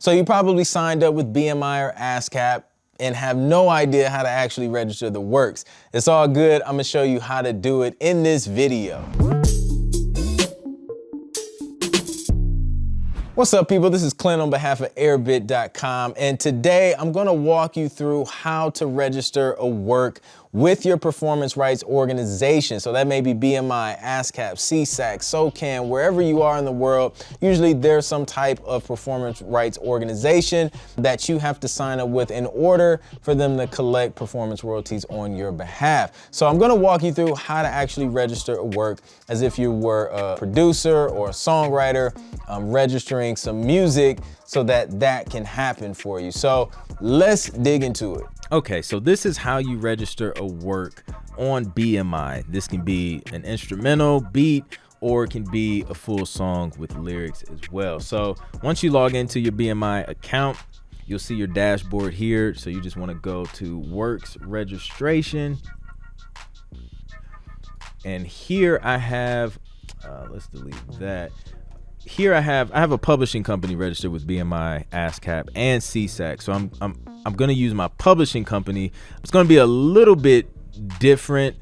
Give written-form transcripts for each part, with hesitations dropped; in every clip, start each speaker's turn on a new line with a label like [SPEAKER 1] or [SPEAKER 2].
[SPEAKER 1] So you probably signed up with BMI or ASCAP and have no idea how to actually register the works. It's all good. I'm gonna show you how to do it in this video. What's up, people? This is Clint on behalf of Airbit.com, and today I'm gonna walk you through how to register a work with your performance rights organization. So that may be BMI, ASCAP, CSAC, SOCAN, wherever you are in the world. Usually there's some type of performance rights organization that you have to sign up with in order for them to collect performance royalties on your behalf. So I'm gonna walk you through how to actually register a work as if you were a producer or a songwriter, registering some music so that that can happen for you. So let's dig into it.
[SPEAKER 2] Okay, so this is how you register a work on BMI. This can be an instrumental beat or it can be a full song with lyrics as well. So once you log into your BMI account, you'll see your dashboard here. So you just want to go to works registration. And here I have, let's delete that. Here I have a publishing company registered with BMI, ASCAP, and CSAC. So I'm going to use my publishing company. It's going to be a little bit different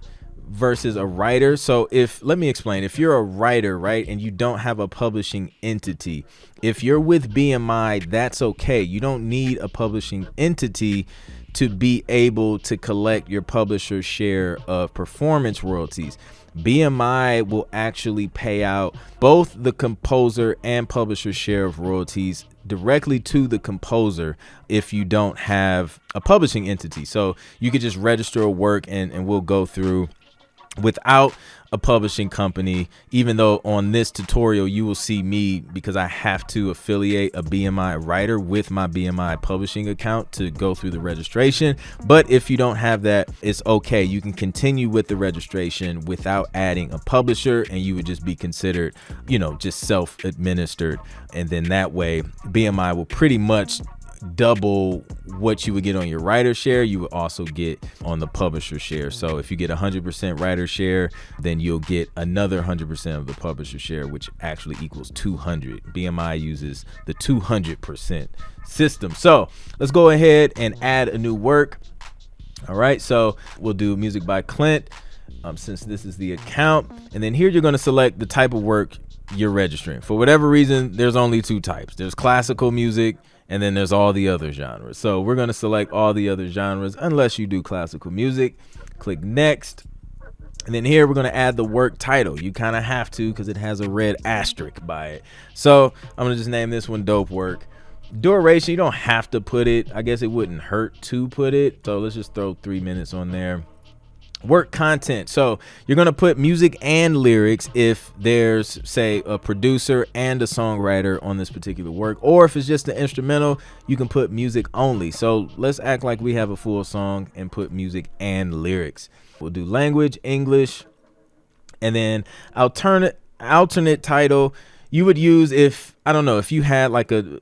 [SPEAKER 2] versus a writer. So let me explain. If you're a writer, right, and you don't have a publishing entity, if you're with BMI, that's okay. You don't need a publishing entity to be able to collect your publisher's share of performance royalties. BMI will actually pay out both the composer and publisher share of royalties directly to the composer if you don't have a publishing entity. So you could just register a work and we'll go through without a publishing company, even though on this tutorial you will see me, because I have to affiliate a BMI writer with my BMI publishing account to go through the registration. But if you don't have that, it's okay. You can continue with the registration without adding a publisher, and you would just be considered, just self-administered. And then that way BMI will pretty much double what you would get on your writer share. You would also get on the publisher share. So if you get 100% writer share, then you'll get another 100% of the publisher share, which actually equals 200. BMI uses the 200% system. So let's go ahead and add a new work. All right, so we'll do music by Clint, since this is the account. And then here you're going to select the type of work you're registering. For whatever reason, there's only two types. There's classical music, and then there's all the other genres. So we're going to select all the other genres unless you do classical music. Click next. And then here we're going to add the work title. You kind of have to because it has a red asterisk by it. So I'm going to just name this one Dope Work. Duration, you don't have to put it. I guess it wouldn't hurt to put it. So let's just throw 3 minutes on there. Work content. So you're going to put music and lyrics if there's, say, a producer and a songwriter on this particular work, or if it's just an instrumental, you can put music only. So let's act like we have a full song and put music and lyrics. We'll do language, English, and then alternate title. You would use if you had like an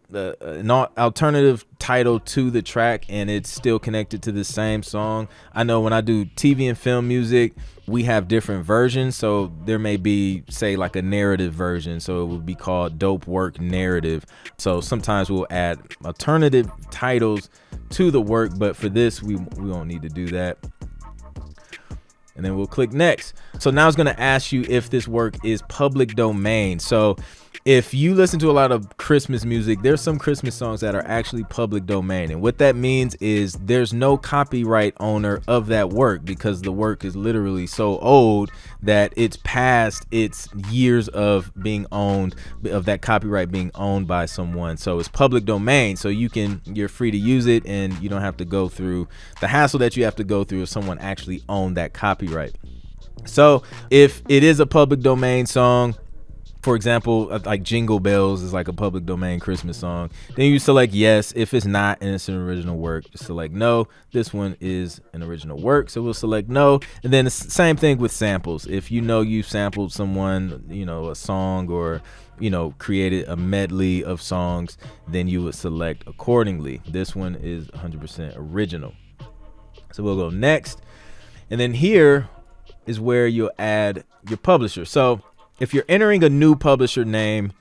[SPEAKER 2] alternative title to the track and it's still connected to the same song. I know when I do TV and film music, we have different versions. So there may be, say, like a narrative version. So it would be called Dope Work Narrative. So sometimes we'll add alternative titles to the work, but for this, we won't need to do that. And then we'll click next. So now it's going to ask you if this work is public domain. So if you listen to a lot of Christmas music, there's some Christmas songs that are actually public domain. And what that means is there's no copyright owner of that work, because the work is literally so old that it's past its years of being owned, of that copyright being owned by someone. So it's public domain. So you're free to use it, and you don't have to go through the hassle that you have to go through if someone actually owned that copyright. So if it is a public domain song, for example, like Jingle Bells is like a public domain Christmas song, then you select yes. If it's not and it's an original work, just select no. This one is an original work, so we'll select no. And then the same thing with samples. If you sampled someone, a song, or created a medley of songs, then you would select accordingly. This one is 100% original. So we'll go next. And then here is where you'll add your publisher. So if you're entering a new publisher name,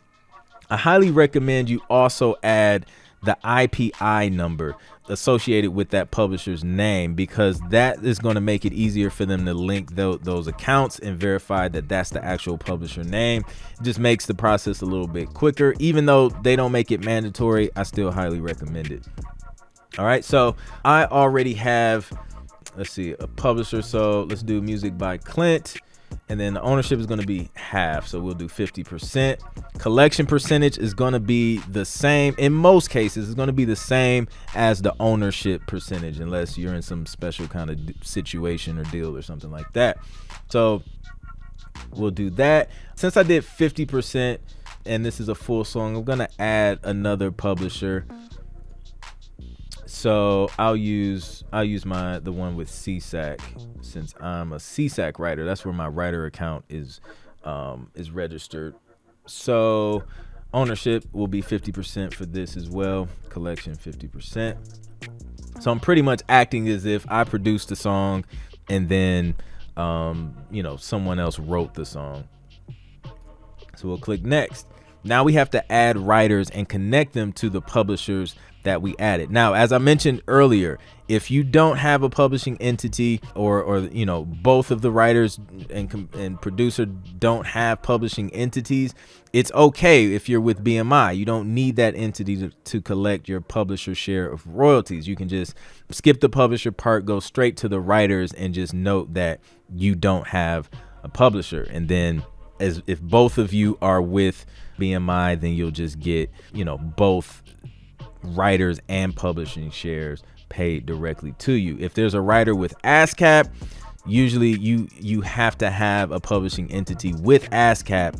[SPEAKER 2] I highly recommend you also add the IPI number associated with that publisher's name, because that is going to make it easier for them to link those accounts and verify that that's the actual publisher name. It just makes the process a little bit quicker. Even though they don't make it mandatory, I still highly recommend it. All right, so I already have, let's see, a publisher. So let's do music by Clint. And then the ownership is going to be half. So we'll do 50%. Collection percentage is going to be the same. In most cases, it's going to be the same as the ownership percentage, unless you're in some special kind of situation or deal or something like that. So we'll do that. Since I did 50% and this is a full song, I'm going to add another publisher. So I'll use the one with CSAC, since I'm a CSAC writer. That's where my writer account is registered. So ownership will be 50% for this as well. Collection 50%. So I'm pretty much acting as if I produced the song and then someone else wrote the song. So we'll click next. Now we have to add writers and connect them to the publishers that we added. Now, as I mentioned earlier, if you don't have a publishing entity or both of the writers and producer don't have publishing entities, it's okay if you're with BMI. You don't need that entity to collect your publisher share of royalties. You can just skip the publisher part, go straight to the writers, and just note that you don't have a publisher. And then if both of you are with BMI, then you'll just get both writers and publishing shares paid directly to you. If there's a writer with ASCAP, usually you have to have a publishing entity with ASCAP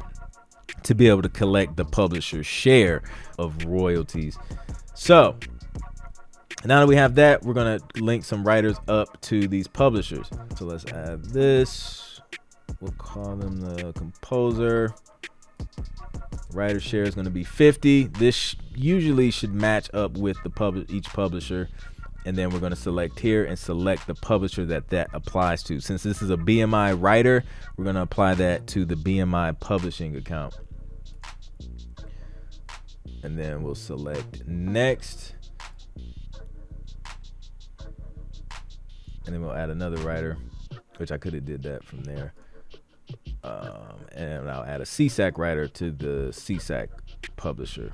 [SPEAKER 2] to be able to collect the publisher's share of royalties. So now that we have that, we're going to link some writers up to these publishers. So let's add this. We'll call them the composer. Writer share is going to be 50. This usually should match up with each publisher. And then we're going to select here and select the publisher that applies to. Since this is a BMI writer, we're going to apply that to the BMI publishing account. And then we'll select next. And then we'll add another writer, which I could have did that from there. And I'll add a CSAC writer to the CSAC publisher.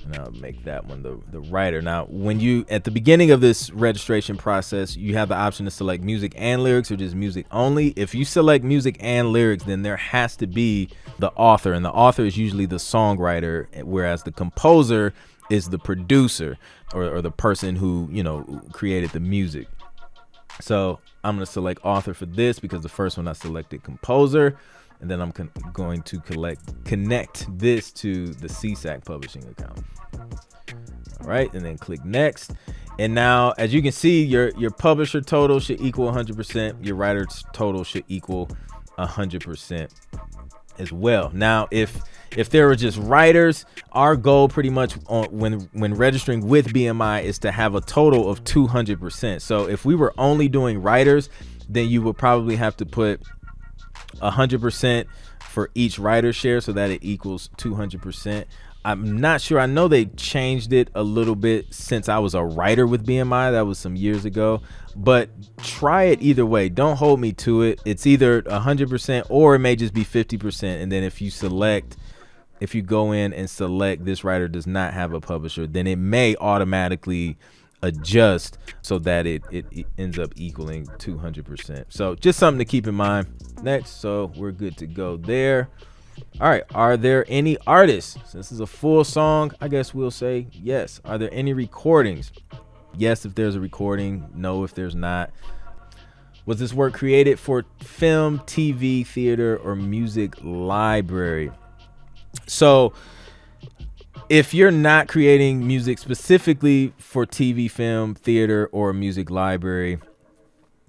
[SPEAKER 2] And I'll make that one the writer. Now, when you, at the beginning of this registration process, you have the option to select music and lyrics or just music only. If you select music and lyrics, then there has to be the author, and the author is usually the songwriter, whereas the composer is the producer or the person who, created the music. So I'm going to select author for this because the first one I selected composer, and then I'm going to connect this to the CSAC publishing account. All right, and then click next. And now, as you can see, your publisher total should equal 100%. Your writer's total should equal 100% as well. Now, if there were just writers, our goal pretty much when registering with BMI is to have a total of 200%. So if we were only doing writers, then you would probably have to put 100% for each writer share so that it equals 200%. I'm not sure. I know they changed it a little bit since I was a writer with BMI. That was some years ago. But try it either way. Don't hold me to it. It's either 100% or it may just be 50%. And then if you go in and select this writer does not have a publisher, then it may automatically adjust so that it ends up equaling 200%. So just something to keep in mind. Next, so we're good to go there. All right, are there any artists? Since this is a full song, I guess we'll say yes. Are there any recordings? Yes, if there's a recording. No, if there's not. Was this work created for film, TV, theater, or music library? So if you're not creating music specifically for TV, film, theater, or music library,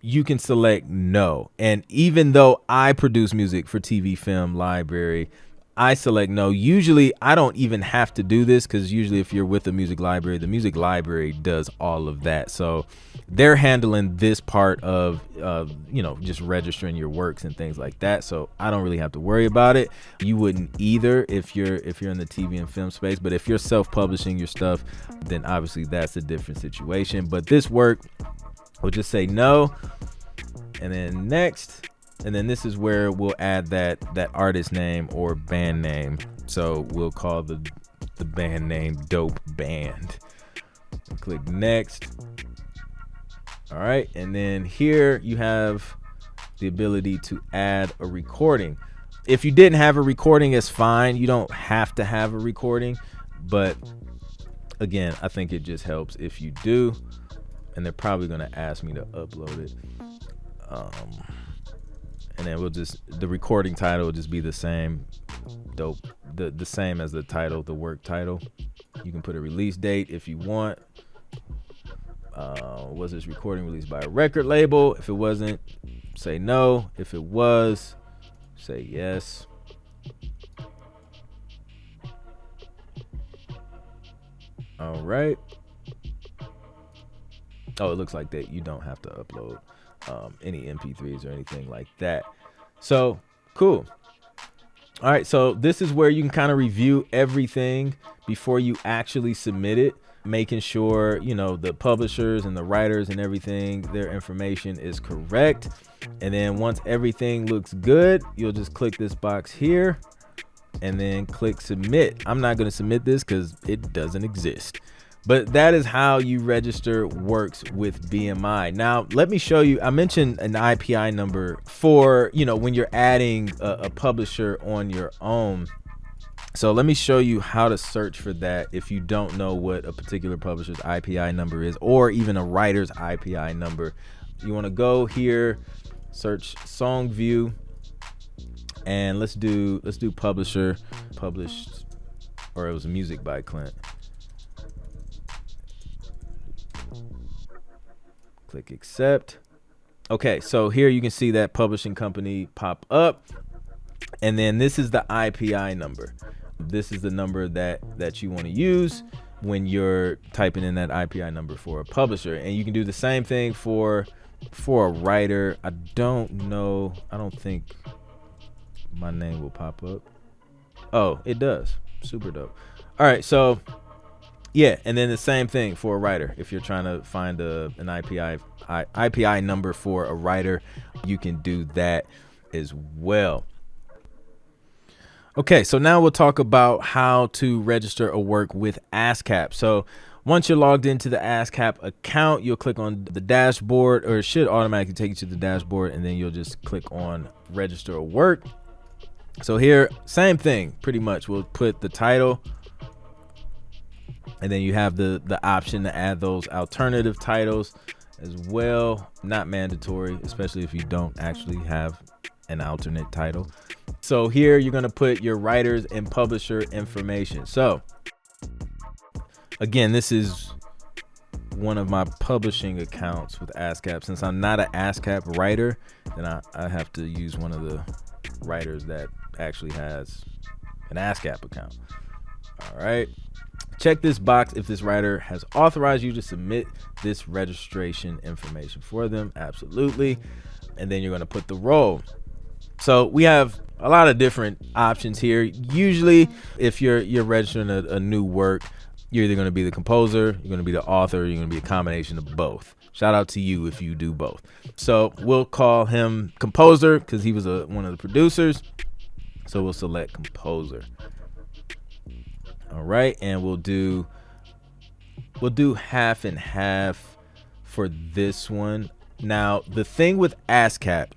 [SPEAKER 2] you can select no. And even though I produce music for TV, film, library, I select no. Usually I don't even have to do this, because usually if you're with the music library, the music library does all of that. So they're handling this part of just registering your works and things like that. So I don't really have to worry about it. You wouldn't either if you're in the TV and film space. But if you're self-publishing your stuff, then obviously that's a different situation. But this work, we'll just say no, and then next. And then this is where we'll add that artist name or band name. So we'll call the band name Dope Band. Click next. All right. And then here you have the ability to add a recording. If you didn't have a recording, it's fine. You don't have to have a recording. But again, I think it just helps if you do. And they're probably going to ask me to upload it. And then the recording title will just be the same, dope, the same as the title, the work title. You can put a release date if you want. Was this recording released by a record label? If it wasn't, say no. If it was, say yes. All right. Oh, it looks like that you don't have to upload any MP3s or anything like that. So cool. All right, so this is where you can kind of review everything before you actually submit it, making sure the publishers and the writers and everything, their information is correct. And then once everything looks good, you'll just click this box here and then click submit. I'm not going to submit this because it doesn't exist. But that is how you register works with BMI. Now, let me show you. I mentioned an IPI number for, when you're adding a publisher on your own. So let me show you how to search for that if you don't know what a particular publisher's IPI number is, or even a writer's IPI number. You want to go here, search song view, and let's do publisher, published, or it was music by Clint. Click accept. Okay, so here you can see that publishing company pop up, and then this is the IPI number. This is the number that you want to use when you're typing in that IPI number for a publisher. And you can do the same thing for a writer. I don't think my name will pop up. Oh, it does. Super dope. All right, so yeah, and then the same thing for a writer. If you're trying to find an IPI number for a writer, you can do that as well. Okay, so now we'll talk about how to register a work with ASCAP. So once you're logged into the ASCAP account, you'll click on the dashboard, or it should automatically take you to the dashboard, and then you'll just click on register a work. So here, same thing, pretty much. We'll put the title, and then you have the option to add those alternative titles as well. Not mandatory, especially if you don't actually have an alternate title. So here you're going to put your writers and publisher information. So again, this is one of my publishing accounts with ASCAP. Since I'm not an ASCAP writer, then I have to use one of the writers that actually has an ASCAP account. All right. Check this box if this writer has authorized you to submit this registration information for them. Absolutely. And then you're going to put the role. So we have a lot of different options here. Usually if you're registering a new work, you're either going to be the composer, you're going to be the author, you're going to be a combination of both. Shout out to you if you do both. So we'll call him composer because he was one of the producers. So we'll select composer. All right, and we'll do half and half for this one. Now, the thing with ASCAP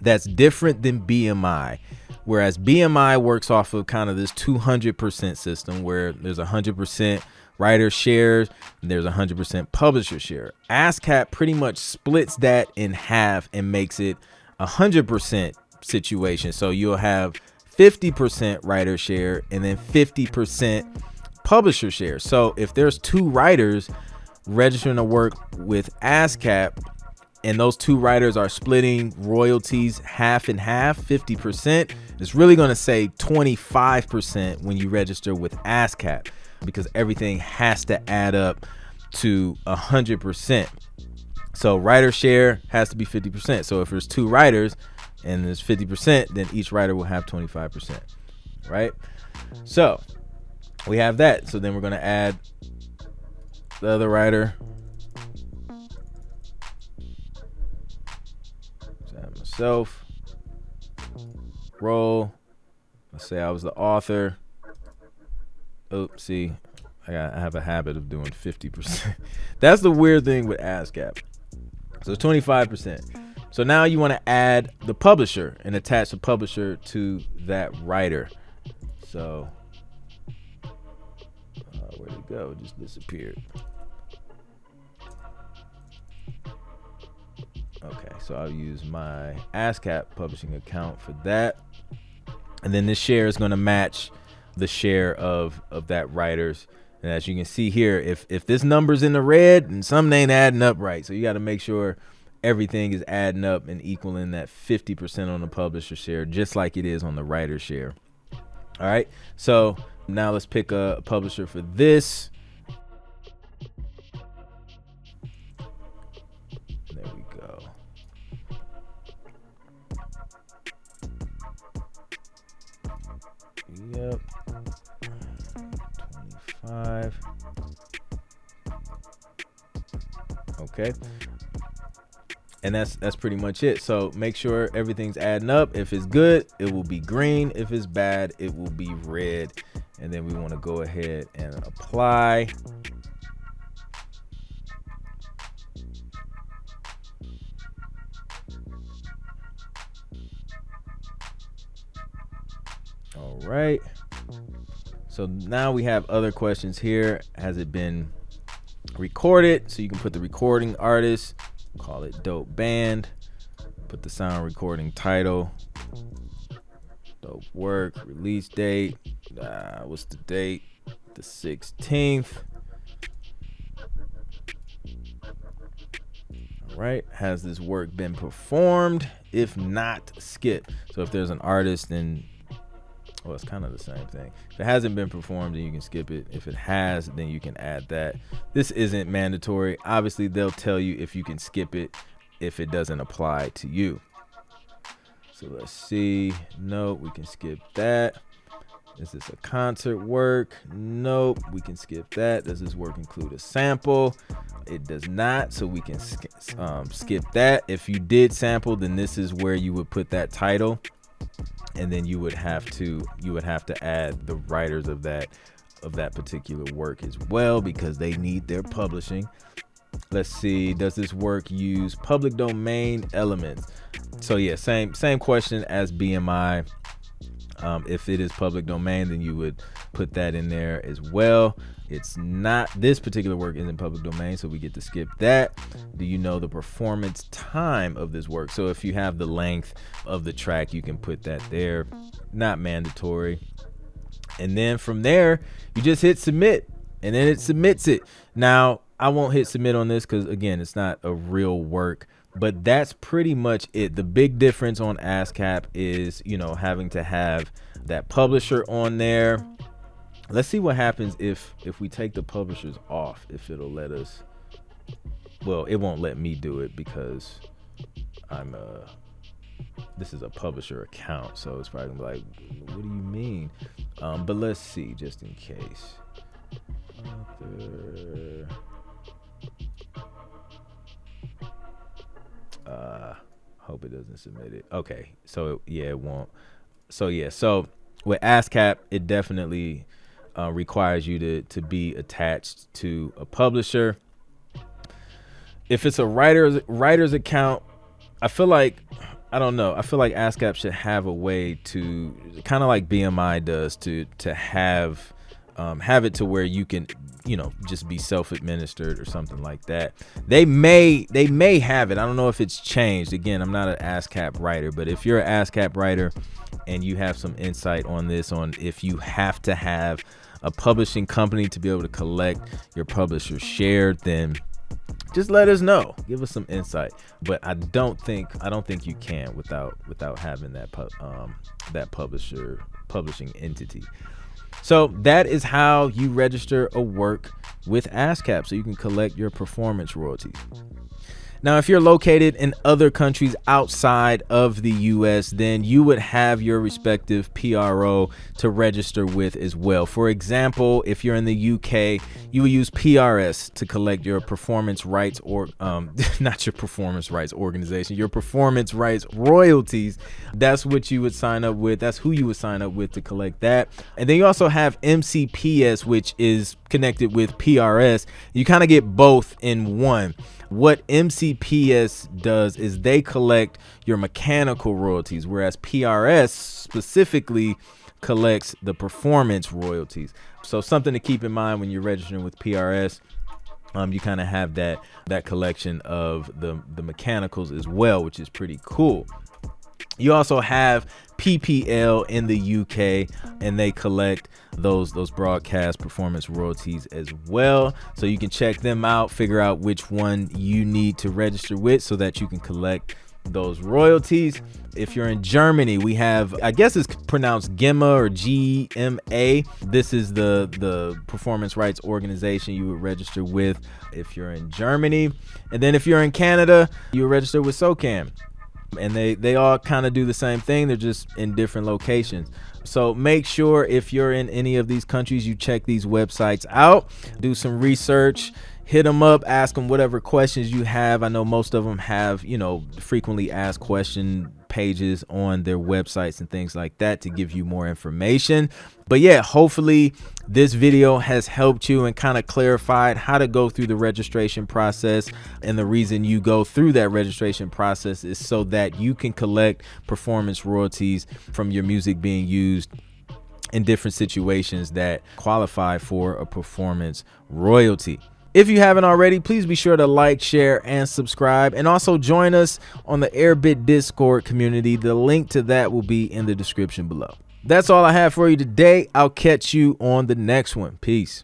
[SPEAKER 2] that's different than BMI, whereas BMI works off of kind of this 200% system where there's 100% writer shares and there's 100% publisher share. ASCAP pretty much splits that in half and makes it 100% situation. So you'll have 50% writer share and then 50% publisher share. So if there's two writers registering a work with ASCAP and those two writers are splitting royalties half and half, 50%, It's really going to say 25% when you register with ASCAP, because everything has to add up to 100%. So writer share has to be 50%. So if there's 2 writers and there's 50%, then each writer will have 25%, right? So we have that. So then we're going to add the other writer. So add myself. Roll. Let's say I was the author. Oops, see, I have a habit of doing 50%. That's the weird thing with ASCAP. So 25%. So now you want to add the publisher and attach the publisher to that writer. So where'd it go? It just disappeared. Okay, so I'll use my ASCAP publishing account for that. And then this share is going to match the share of that writer's. And as you can see here, if this number's in the red, and something ain't adding up right. So you got to make sure everything is adding up and equaling that 50% on the publisher share, just like it is on the writer share. All right. So now let's pick a publisher for this. There we go. Yep. 25. Okay. And that's pretty much it. So make sure everything's adding up. If it's good, it will be green. If it's bad, it will be red. And then we want to go ahead and apply. All right. So now we have other questions here. Has it been recorded? So you can put the recording artist, call it Dope Band, put the sound recording title, Dope Work, release date. What's the date? The 16th. All right. Has this work been performed? If not, skip. So if there's an artist, then well, it's kind of the same thing. If it hasn't been performed, then you can skip it. If it has, then you can add that. This isn't mandatory. Obviously, they'll tell you if you can skip it if it doesn't apply to you. So let's see. Nope, we can skip that. Is this a concert work? Nope, we can skip that. Does this work include a sample? It does not, so we can skip that. If you did sample, then this is where you would put that title. And then you would have to add the writers of that particular work as well, because they need their publishing. Let's see, does this work use public domain elements? So yeah, same question as BMI. If it is public domain, then you would put that in there as well. It's not, this particular work isn't public domain, so we get to skip that. Do you know the performance time of this work? So if you have the length of the track, you can put that there. Not mandatory. And then from there, you just hit submit, and then it submits it. Now, I won't hit submit on this because, again, it's not a real work, but that's pretty much it. The big difference on ASCAP is, having to have that publisher on there. Let's see what happens if we take the publishers off, if it'll let us. Well, it won't let me do it because this is a publisher account, so it's probably gonna be like, what do you mean? But let's see, just in case. Hope it doesn't submit it. Okay, so yeah, it won't. So yeah, so with ASCAP, it definitely requires you to be attached to a publisher. If it's a writer's account, I feel like ASCAP should have a way to, kind of like BMI does, to have it to where you can, just be self-administered or something like that. They may have it. I don't know if it's changed. Again, I'm not an ASCAP writer, but if you're an ASCAP writer and you have some insight on this, on if you have to have a publishing company to be able to collect your publisher share, then just let us know. Give us some insight. But I don't think you can without having that publishing entity. So that is how you register a work with ASCAP, so you can collect your performance royalties. Now, if you're located in other countries outside of the US, then you would have your respective PRO to register with as well. For example, if you're in the UK, you will use PRS to collect your performance rights, or not your performance rights organization, your performance rights royalties. That's what you would sign up with. That's who you would sign up with to collect that. And then you also have MCPS, which is connected with PRS. You kind of get both in one. What MCPS does is they collect your mechanical royalties, whereas PRS specifically collects the performance royalties. So something to keep in mind when you're registering with PRS. You kind of have that collection of the mechanicals as well, which is pretty cool. You also have PPL in the UK, and they collect those broadcast performance royalties as well. So you can check them out, figure out which one you need to register with so that you can collect those royalties. If you're in Germany, we have, I guess it's pronounced GEMA or GMA. This is the performance rights organization you would register with if you're in Germany. And then if you're in Canada, you register with SOCAN. And they all kind of do the same thing. They're just in different locations. So make sure if you're in any of these countries, you check these websites out, do some research, hit them up, ask them whatever questions you have. I know most of them have, frequently asked question pages on their websites and things like that to give you more information. But yeah, hopefully this video has helped you and kind of clarified how to go through the registration process. And the reason you go through that registration process is so that you can collect performance royalties from your music being used in different situations that qualify for a performance royalty. If you haven't already, please be sure to like, share, and subscribe. And also join us on the Airbit Discord community. The link to that will be in the description below. That's all I have for you today. I'll catch you on the next one. Peace.